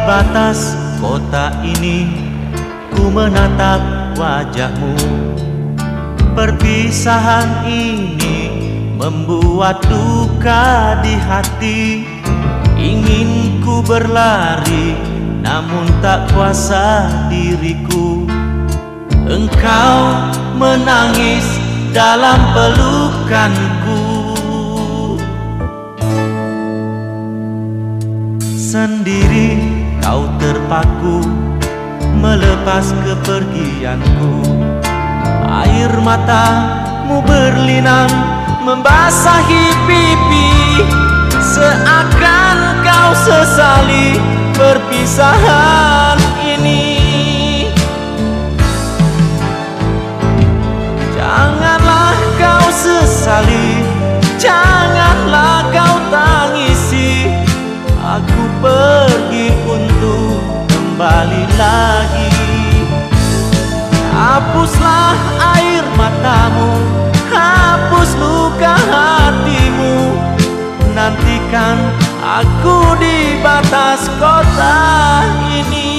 batas kota ini ku menatap wajahmu. Perpisahan ini membuat duka di hati. Ingin ku berlari namun tak kuasa diriku. Engkau menangis dalam pelukanku. Sendiri kau terpaku melepas kepergianku. Air matamu berlinang membasahi pipi, seakan kau sesali perpisahan ini. Janganlah kau sesali, janganlah kau tangisi. Aku pergi untuk kembali lagi. Hapuslah air matamu, hapus luka hatimu. Nantikan aku di batas kota ini.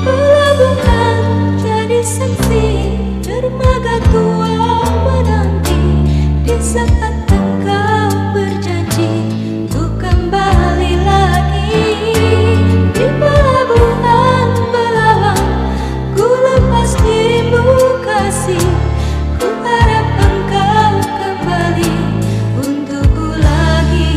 Pelabuhan jadi saksi, dermaga tua menanti. Di saat engkau berjanji untuk kembali lagi. Di pelabuhan Belawan ku lepas dirimu kasih. Ku harap engkau kembali untukku lagi.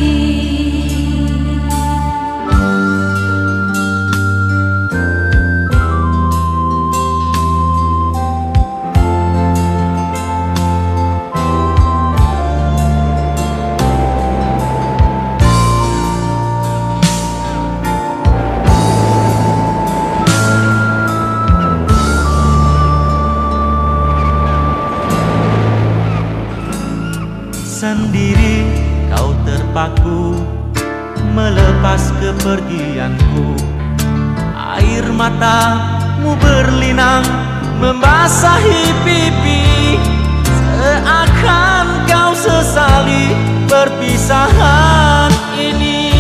Sendiri kau terpaku melepas kepergianku. Air matamu berlinang membasahi pipi, seakan kau sesali perpisahan ini.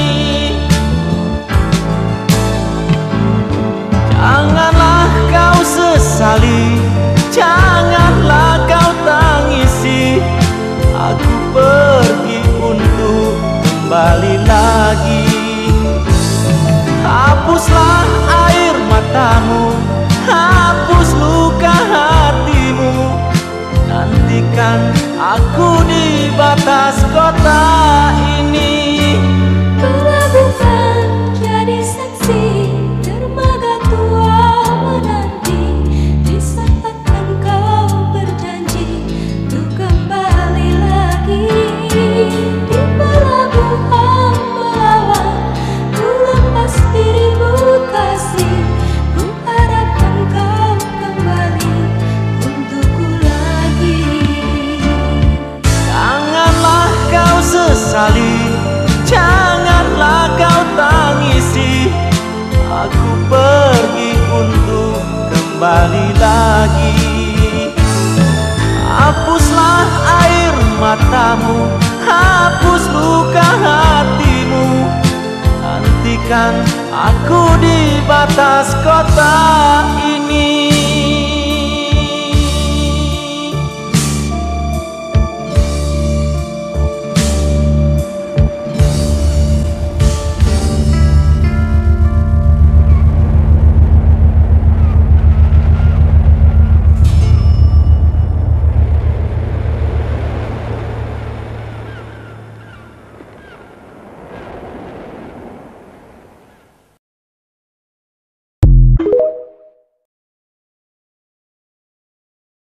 Janganlah kau sesali, janganlah kau tangisi. Aku pergi untuk kembali lagi. Hapuslah air matamu, hapus luka hatimu. Nantikan aku di batas kota ini. Pelabuhan jadi saksi, dermaga tua menanti. Di saat engkau berjanji untuk kembali lagi. Di pelabuhan Belawan ku lepas dirimu kasih. Ku harap engkau kembali untukku lagi. Janganlah kau sesali, janganlah kau tangisi. Aku pergi untuk kembali lagi. Hapuslah air matamu, hapus luka hatimu. Nantikan aku di batas kota ini.